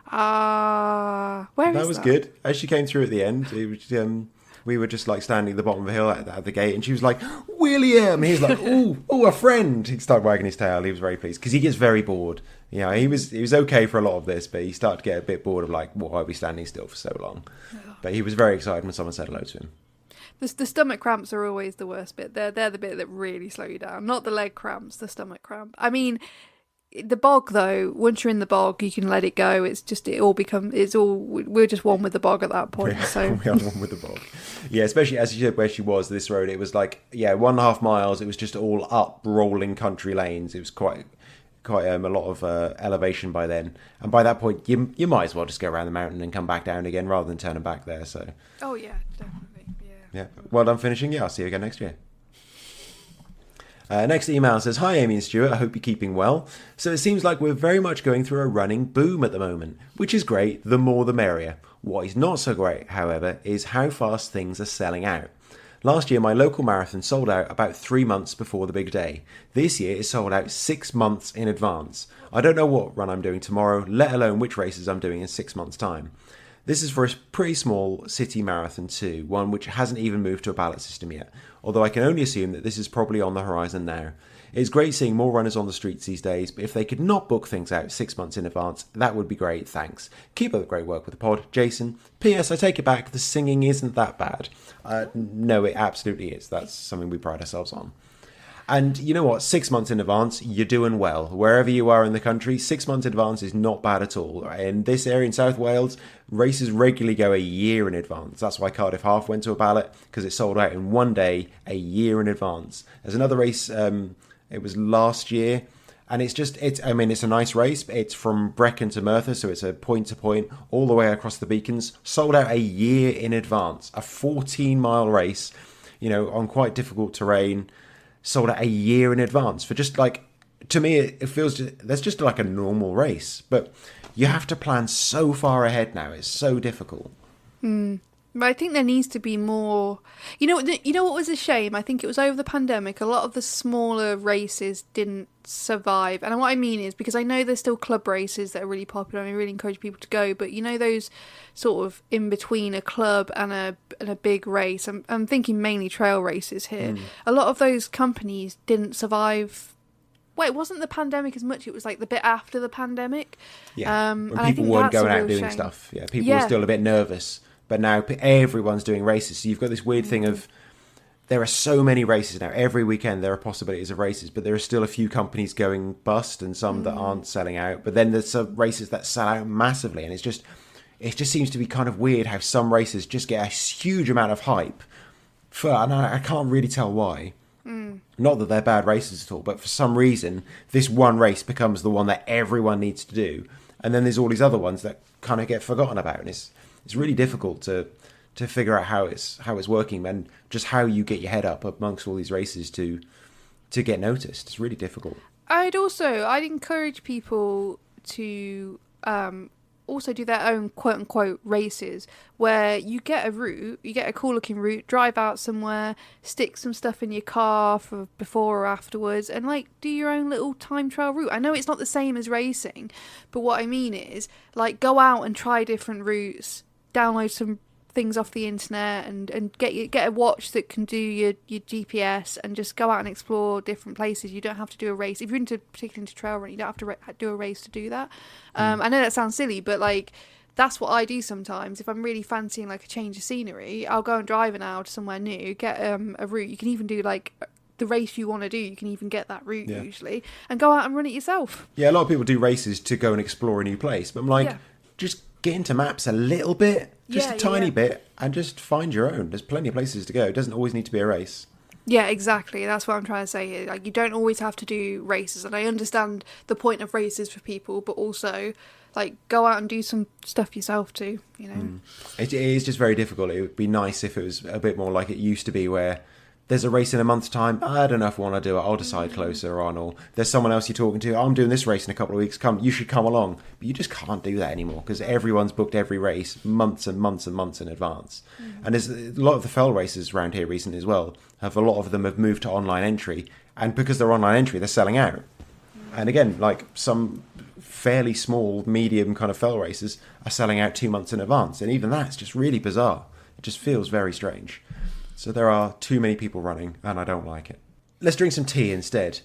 Where is that? That was good. As she came through at the end, it was, we were just like standing at the bottom of the hill at the gate, and she was like, William! He was like, ooh, a friend! He started wagging his tail. He was very pleased because he gets very bored. You know, he was okay for a lot of this, but he started to get a bit bored of like, why are we standing still for so long? But he was very excited when someone said hello to him. The stomach cramps are always the worst bit. They're the bit that really slow you down. Not the leg cramps, the stomach cramp. I mean, the bog though, once you're in the bog, you can let it go. We're just one with the bog at that point. So we are one with the bog. Yeah, especially as you said where she was, this road, it was like, 1.5 miles. It was just all up rolling country lanes. It was quite a lot of elevation by then. And by that point, you might as well just go around the mountain and come back down again rather than turning back there. So. Oh yeah, definitely. Yeah, well done finishing. Yeah, I'll see you again next year. Next email says, Hi Amy and Stuart, I hope you're keeping well. So it seems like we're very much going through a running boom at the moment, which is great, the more the merrier. What is not so great, however, is how fast things are selling out. Last year my local marathon sold out about 3 months before the big day. This year it sold out 6 months in advance. I don't know what run I'm doing tomorrow, let alone which races I'm doing in 6 months' time. This is for a pretty small city marathon too, one which hasn't even moved to a ballot system yet, although I can only assume that this is probably on the horizon now. It's great seeing more runners on the streets these days, but if they could not book things out 6 months in advance, that would be great, thanks. Keep up the great work with the pod, Jason. P.S. I take it back, the singing isn't that bad. No, it absolutely is. That's something we pride ourselves on. And you know what? 6 months in advance, you're doing well. Wherever you are in the country, 6 months in advance is not bad at all. In this area in South Wales, races regularly go a year in advance. That's why Cardiff Half went to a ballot, because it sold out in one day, a year in advance. There's another race, it was last year, and it's a nice race. It's from Brecon to Merthyr, so it's a point to point, all the way across the beacons. Sold out a year in advance. A 14-mile race, on quite difficult terrain. Sold out a year in advance for just like, to me, it feels that's just like a normal race, but you have to plan so far ahead now. It's so difficult. But I think there needs to be more. You know what was a shame? I think it was over the pandemic. A lot of the smaller races didn't survive, and what I mean is because I know there's still club races that are really popular, and I really encourage people to go. But those sort of in between a club and a big race. I'm thinking mainly trail races here. A lot of those companies didn't survive. Well, it wasn't the pandemic as much. It was like the bit after the pandemic. Yeah, when people weren't going out doing stuff. Yeah, people were still a bit nervous. But now everyone's doing races. So you've got this weird thing of there are so many races now. Every weekend there are possibilities of races, but there are still a few companies going bust and some that aren't selling out. But then there's some races that sell out massively. And it just seems to be kind of weird how some races just get a huge amount of hype. And I can't really tell why. Not that they're bad races at all, but for some reason, this one race becomes the one that everyone needs to do. And then there's all these other ones that kind of get forgotten about. And it's really difficult to figure out how it's working and just how you get your head up amongst all these races to get noticed. It's really difficult. I'd encourage people to also do their own quote unquote races where you get a cool looking route, drive out somewhere, stick some stuff in your car for before or afterwards, and like do your own little time trial route. I know it's not the same as racing, but what I mean is like go out and try different routes, download some things off the internet and get a watch that can do your GPS and just go out and explore different places. You don't have to do a race. If you're particularly into trail running, you don't have to do a race to do that. I know that sounds silly, but like that's what I do sometimes. If I'm really fancying like a change of scenery, I'll go and drive an hour to somewhere new, get a route. You can even do like the race you want to do. You can even get that route usually and go out and run it yourself. Yeah, a lot of people do races to go and explore a new place, but I'm like, just get into maps a little bit. Just a tiny bit, and just find your own. There's plenty of places to go. It doesn't always need to be a race. Yeah, exactly. That's what I'm trying to say here. Like, you don't always have to do races, and I understand the point of races for people, but also, like, go out and do some stuff yourself too, It is just very difficult. It would be nice if it was a bit more like it used to be, where there's a race in a month's time. I don't know if I want to do it. I'll decide closer on. Or there's someone else you're talking to. I'm doing this race in a couple of weeks. You should come along. But you just can't do that anymore because everyone's booked every race months and months and months in advance. And there's a lot of the fell races around here recently as well. A lot of them have moved to online entry. And because they're online entry, they're selling out. And again, like some fairly small, medium kind of fell races are selling out 2 months in advance. And even that's just really bizarre. It just feels very strange. So there are too many people running, and I don't like it. Let's drink some tea instead.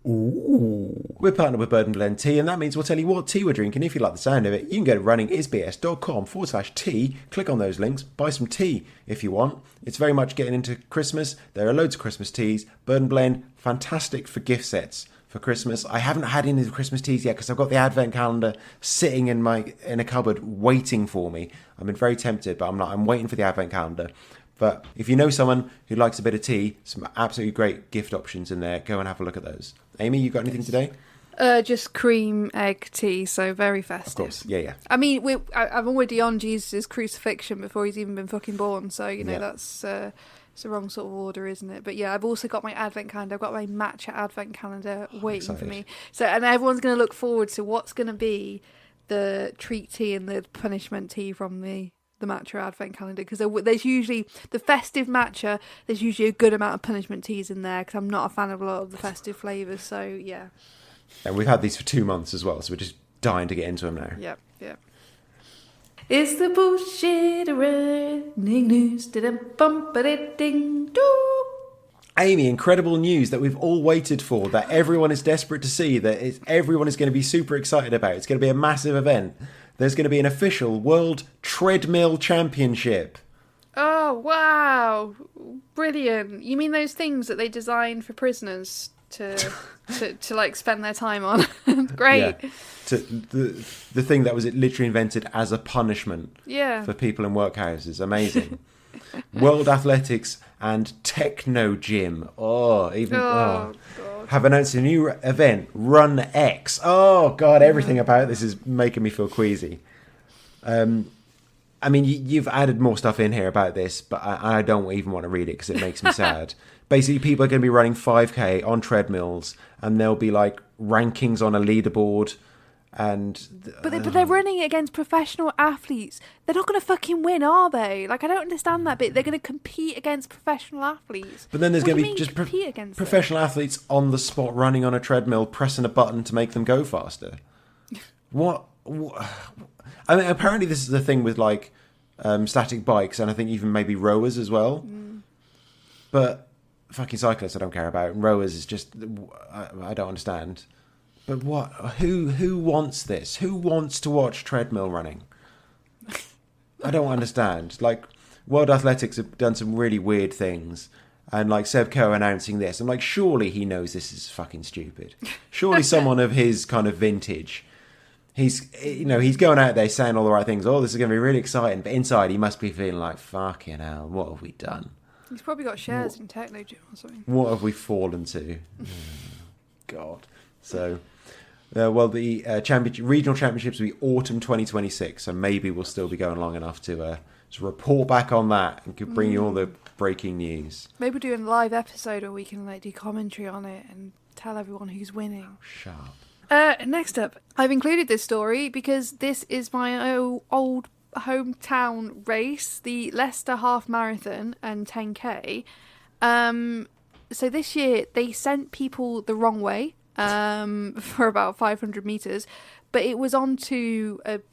Ooh. We're partnered with Bird and Blend Tea, and that means we'll tell you what tea we're drinking. If you like the sound of it, you can go to runningisbs.com/tea, click on those links, buy some tea if you want. It's very much getting into Christmas. There are loads of Christmas teas. Bird and Blend, fantastic for gift sets for Christmas. I haven't had any of the Christmas teas yet because I've got the advent calendar sitting in a cupboard waiting for me. I've been very tempted, but I'm not. I'm waiting for the advent calendar. But if you know someone who likes a bit of tea, some absolutely great gift options in there. Go and have a look at those. Amy, you got anything today? Just cream egg tea, so very festive. Of course, yeah. I mean, I'm already on Jesus' crucifixion before he's even been fucking born, so, that's... it's the wrong sort of order, isn't it? But yeah, I've also got my advent calendar. I've got my matcha advent calendar waiting for me. So, and everyone's going to look forward to what's going to be the treat tea and the punishment tea from the matcha advent calendar. Because there's usually the festive matcha. There's usually a good amount of punishment teas in there. Because I'm not a fan of a lot of the festive flavours. So yeah. And we've had these for 2 months as well. So we're just dying to get into them now. Yep. It's the bullshit running news. Ding doo. Amy, incredible news that we've all waited for, that everyone is desperate to see, that everyone is going to be super excited about. It's going to be a massive event. There's going to be an official World Treadmill Championship. Oh, wow. Brilliant. You mean those things that they designed for prisoners to like spend their time on? Great. Yeah. The thing that was literally invented as a punishment for people in workhouses. Amazing. World Athletics and Techno Gym. God. Have announced a new event, Run X. Oh, God, everything about this is making me feel queasy. I mean, you've added more stuff in here about this, but I don't even want to read it because it makes me sad. Basically, people are going to be running 5K on treadmills, and there'll be, like, rankings on a leaderboard. But they're running against professional athletes. They're not going to fucking win, are they? Like, I don't understand that bit. They're going to compete against professional athletes. But then there's going to be just professional athletes on the spot running on a treadmill, pressing a button to make them go faster. What? I mean, apparently this is the thing with, like, static bikes, and I think even maybe rowers as well. But fucking cyclists I don't care about. And rowers is just... I don't understand. But what? Who wants this? Who wants to watch treadmill running? I don't understand. Like, World Athletics have done some really weird things. And, like, Seb Coe announcing this. I'm like, surely he knows this is fucking stupid. Surely someone of his kind of vintage. He's going out there saying all the right things. Oh, this is going to be really exciting. But inside, he must be feeling like, fucking hell, what have we done? He's probably got shares in Techno Gym or something. What have we fallen to? God. So... the regional championships will be autumn 2026, so maybe we'll still be going long enough to report back on that and could bring you all the breaking news. Maybe we'll do a live episode where we can do commentary on it and tell everyone who's winning. Sharp. Next up, I've included this story because this is my old hometown race, the Leicester Half Marathon and 10K. So this year they sent people the wrong way. For about 500 meters, but it was onto an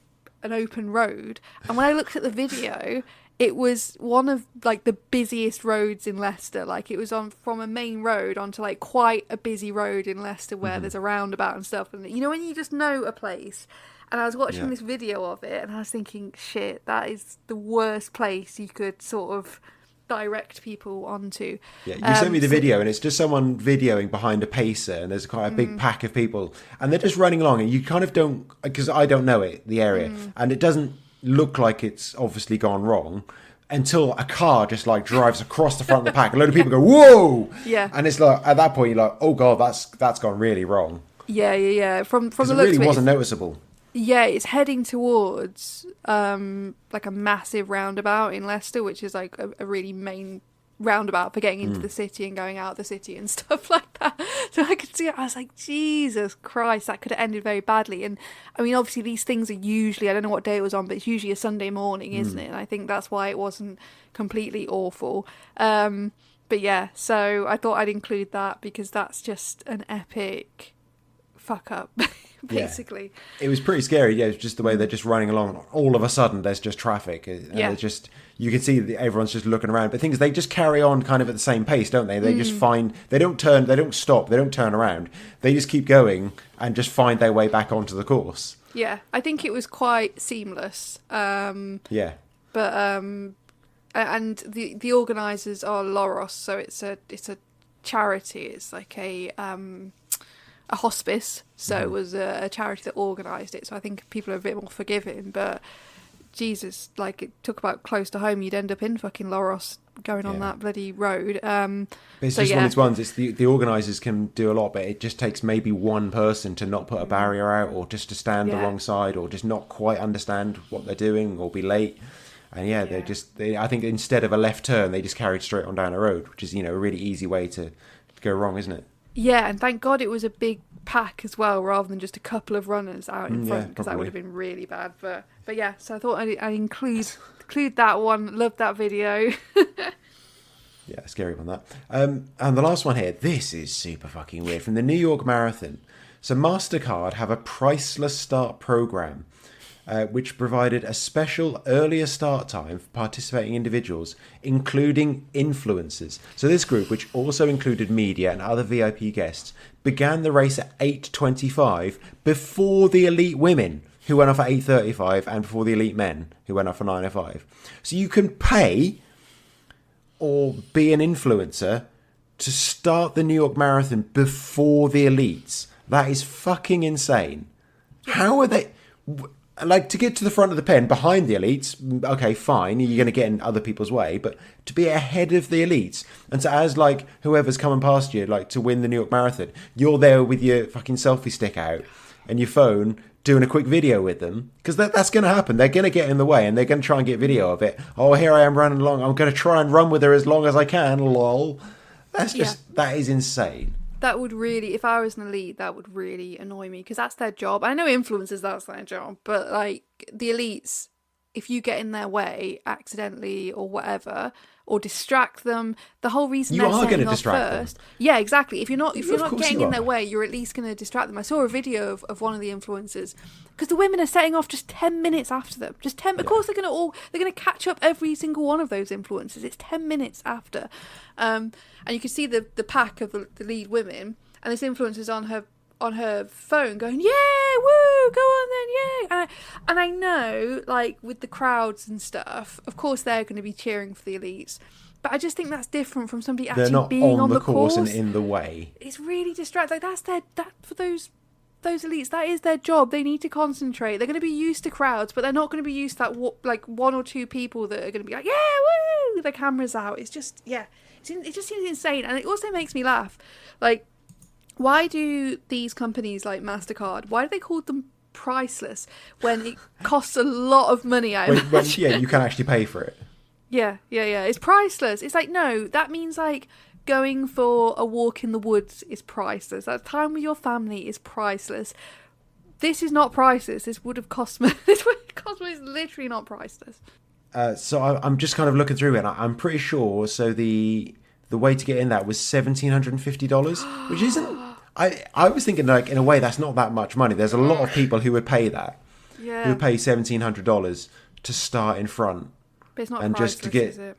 open road, and when I looked at the video, it was one of like the busiest roads in Leicester. Like, it was on from a main road onto like quite a busy road in Leicester where there's a roundabout and stuff, and when you just know a place. And I was watching this video of it, and I was thinking, shit, that is the worst place you could sort of direct people onto. Yeah, you sent me the video, and it's just someone videoing behind a pacer, and there's quite a big pack of people, and they're just running along, and you kind of don't, because I don't know the area, and it doesn't look like it's obviously gone wrong until a car just like drives across the front of the pack. A load of people go, whoa! Yeah. And it's like, at that point, you're like, oh God, that's gone really wrong. Yeah. From the looks of it, it really wasn't noticeable. Yeah, it's heading towards like a massive roundabout in Leicester, which is like a really main roundabout for getting into the city and going out of the city and stuff like that. So I could see it. I was like, Jesus Christ, that could have ended very badly. And I mean, obviously these things are usually, I don't know what day it was on, but it's usually a Sunday morning, isn't it? And I think that's why it wasn't completely awful. But yeah, so I thought I'd include that because that's just an epic fuck up, basically. Yeah. It was pretty scary. Yeah, it's just the way they're just running along. All of a sudden, there's just traffic. And just, you can see that everyone's just looking around. But the thing is, they just carry on kind of at the same pace, don't they? They just find, they don't stop, they don't turn around. They just keep going and just find their way back onto the course. Yeah, I think it was quite seamless. Yeah. But and the organisers are Loros, so it's a charity. It's like a hospice, so it was a charity that organised it. So I think people are a bit more forgiving. But Jesus, like, it took about close to home. You'd end up in fucking Loros going on that bloody road. But it's just one of these ones. It's the organisers can do a lot, but it just takes maybe one person to not put a barrier out, or just to stand the wrong side, or just not quite understand what they're doing, or be late. And I think instead of a left turn, they just carried straight on down a road, which is, a really easy way to go wrong, isn't it? Yeah, and thank God it was a big pack as well, rather than just a couple of runners out in front, because that would have been really bad. But yeah, so I thought I'd include that one. Loved that video. Yeah, scary one that. And the last one here, this is super fucking weird, from the New York Marathon. So MasterCard have a priceless start program, which provided a special earlier start time for participating individuals, including influencers. So this group, which also included media and other VIP guests, began the race at 8:25 before the elite women, who went off at 8:35, and before the elite men, who went off at 9:05. So you can pay or be an influencer to start the New York Marathon before the elites. That is fucking insane. How are they... Like, to get to the front of the pen behind the elites, okay, fine, you're going to get in other people's way, but to be ahead of the elites, and so as, like, whoever's coming past you, like, to win the New York Marathon, you're there with your fucking selfie stick out and your phone doing a quick video with them, because that's going to happen. They're going to get in the way and they're going to try and get video of it. Oh, here I am running along. I'm going to try and run with her as long as I can, lol. That's just, that is insane. That would really, if I was an elite, that would really annoy me, because that's their job. I know influencers, that's their job, but like the elites, if you get in their way accidentally or whatever, or distract them, the whole reason you they're are going to off distract first. them. Yeah, exactly. If you're not getting in their are. way, you're at least going to distract them. I saw a video of one of the influencers, because the women are setting off just 10 minutes after them. Just 10. Of course, they're going to catch up every single one of those influencers. It's 10 minutes after, and you can see the pack of the lead women, and this influencer's on her phone going, yeah, woo, go on then, yeah. And I know, like, with the crowds and stuff, of course they're going to be cheering for the elites, but I just think that's different from somebody actually being on the course and in the way. It's really distracting. Like, for those elites, that is their job. They need to concentrate. They're going to be used to crowds, but they're not going to be used to that like one or two people that are going to be like, yeah, woo, with their cameras out. It's just, it just seems insane, and it also makes me laugh. Like, why do these companies like MasterCard, why do they call them priceless when it costs a lot of money? You can actually pay for it. Yeah. It's priceless. It's like, no, that means like going for a walk in the woods is priceless. That time with your family is priceless. This is not priceless. This would have cost me. This would have cost me. It's literally not priceless. So I'm just kind of looking through it. I'm pretty sure. So the way to get in that was $1,750, which isn't. I was thinking, like, in a way that's not that much money. There's a lot of people who would pay that. Yeah. Who would pay $1,700 to start in front. But it's not and priceless, just to get, is it?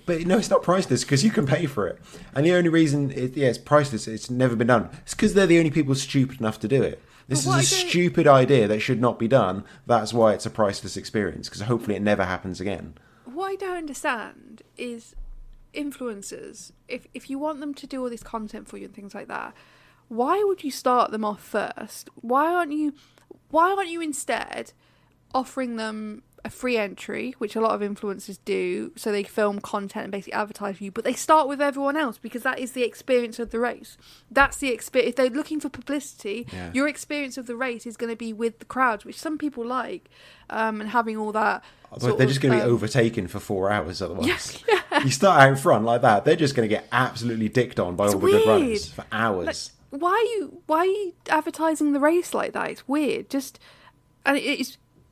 But no, it's not priceless because you can pay for it. And the only reason it's priceless, it's never been done. It's because they're the only people stupid enough to do it. This is a stupid idea that should not be done. That's why it's a priceless experience, because hopefully it never happens again. What I don't understand is influencers, if you want them to do all this content for you and things like that, why would you start them off first? Why aren't you instead offering them a free entry, which a lot of influencers do. So they film content and basically advertise for you, but they start with everyone else because that is the experience of the race. That's the experience. If they're looking for publicity, your experience of the race is going to be with the crowds, which some people like, and having all that. They're just going to be overtaken for 4 hours otherwise. You start out in front like that, they're just going to get absolutely dicked on by all the good runners for hours. Like, why are you advertising the race like that? It's weird.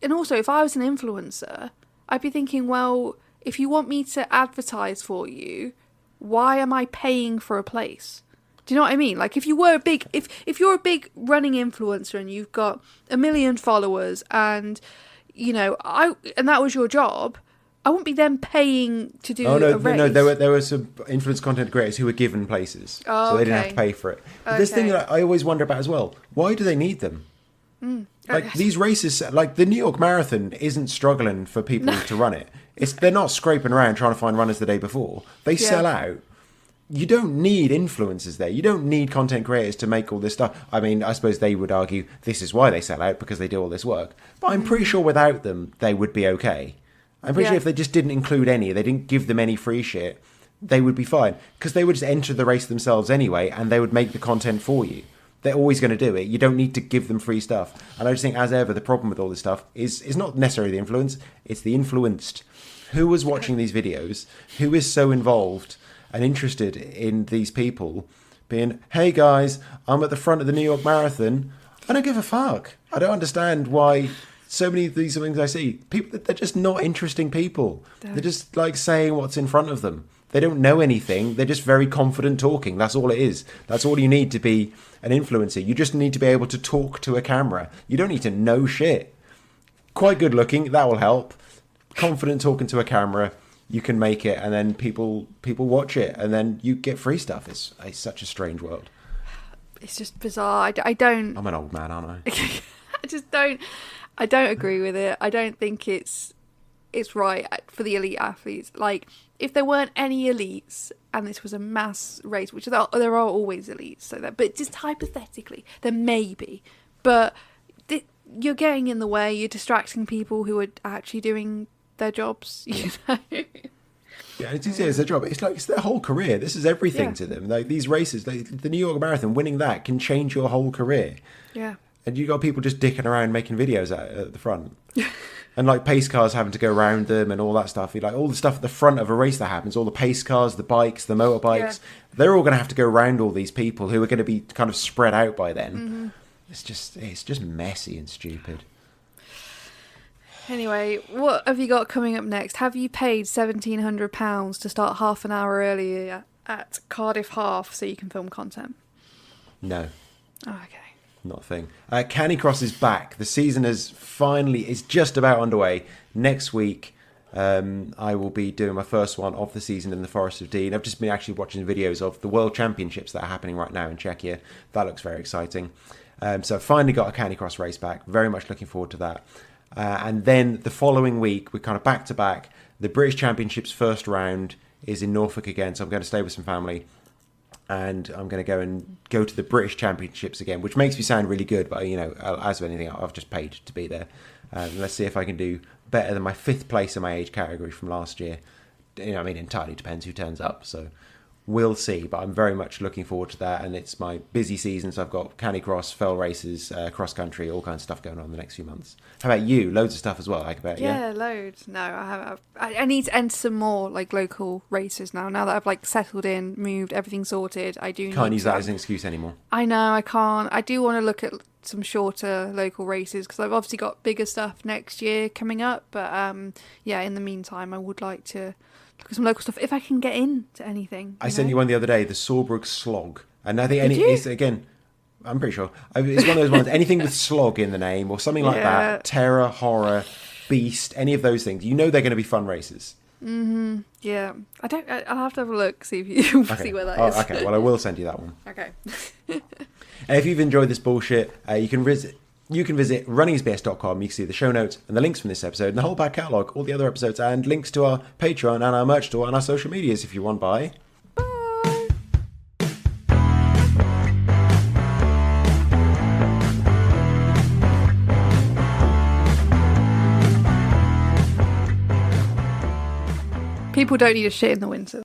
And also, if I was an influencer, I'd be thinking, well, if you want me to advertise for you, why am I paying for a place? Do you know what I mean? Like, if you were if you're a big running influencer and you've got 1 million followers and, you know, and that was your job, I wouldn't be then paying to do a race. No, there were some influence content creators who were given places, so they didn't have to pay for it. But this thing that I always wonder about as well, why do they need them? Like these races, like the New York Marathon isn't struggling for people to run it. They're not scraping around trying to find runners the day before. They sell out. You don't need influencers there. You don't need content creators to make all this stuff. I mean, I suppose they would argue this is why they sell out, because they do all this work. But I'm pretty sure without them, they would be okay. I'm pretty sure if they just didn't include any, they didn't give them any free shit, they would be fine. Because they would just enter the race themselves anyway, and they would make the content for you. They're always going to do it. You don't need to give them free stuff. And I just think, as ever, the problem with all this stuff is not necessarily the influence, it's the influenced. Who was watching these videos? Who is so involved and interested in these people being, hey guys, I'm at the front of the New York Marathon. I don't give a fuck. I don't understand why so many of these things I see, people, they're just not interesting people. They're just like saying what's in front of them. They don't know anything. They're just very confident talking. That's all it is. That's all you need to be an influencer. You just need to be able to talk to a camera. You don't need to know shit. Quite good looking. That will help. Confident talking to a camera. You can make it, and then people watch it, and then you get free stuff. It's such a strange world. It's just bizarre. I don't. I'm an old man, aren't I? I just don't. I don't agree with it. I don't think it's right for the elite athletes. Like, if there weren't any elites and this was a mass race, which there are always elites, so that, but just hypothetically, there may be. But you're getting in the way. You're distracting people who are actually doing their jobs. You know. Yeah, it's their job. It's like it's their whole career. This is everything to them. Like these races, the New York Marathon, winning that can change your whole career. Yeah. And you got people just dicking around making videos at the front. And like pace cars having to go around them and all that stuff. Like all the stuff at the front of a race that happens, all the pace cars, the bikes, the motorbikes, they're all going to have to go around all these people who are going to be kind of spread out by then. Mm-hmm. It's just messy and stupid. Anyway, what have you got coming up next? Have you paid £1,700 to start half an hour earlier at Cardiff Half so you can film content? No. Oh, okay. Not a thing. Canicross is back. The season is just about underway. Next week, I will be doing my first one of the season in the Forest of Dean. I've just been actually watching videos of the World Championships that are happening right now in Czechia. That looks very exciting. So I've finally got a Canicross race back. Very much looking forward to that. And then the following week, we're kind of back to back. The British Championships first round is in Norfolk again, so I'm going to stay with some family. And I'm going to go to the British Championships again, which makes me sound really good. But, you know, as with anything, I've just paid to be there. Let's see if I can do better than my 5th place in my age category from last year. You know, I mean, entirely depends who turns up. So we'll see. But I'm very much looking forward to that. And it's my busy season. So I've got Canicross, fell races, cross country, all kinds of stuff going on in the next few months. How about you? Loads of stuff as well, I bet. Yeah, loads. No, I have. I need to enter some more like local races now. Now that I've like settled in, moved, everything sorted, I do. Can't use that as an excuse anymore. I know, I can't. I do want to look at some shorter local races because I've obviously got bigger stuff next year coming up. But yeah, in the meantime, I would like to look at some local stuff if I can get into anything. I sent you one the other day, the Sawbrook Slog, and I think it's again. I'm pretty sure. It's one of those ones, anything with slog in the name or something like that, terror, horror, beast, any of those things. You know they're going to be fun races. Mm-hmm. Yeah. I'll have to have a look, see if you see where that is. Okay, well, I will send you that one. Okay. And if you've enjoyed this bullshit, you can visit runningsbs.com. You can see the show notes and the links from this episode and the whole back catalogue, all the other episodes, and links to our Patreon and our merch store and our social medias if you want. Bye. People don't need a shit in the winter.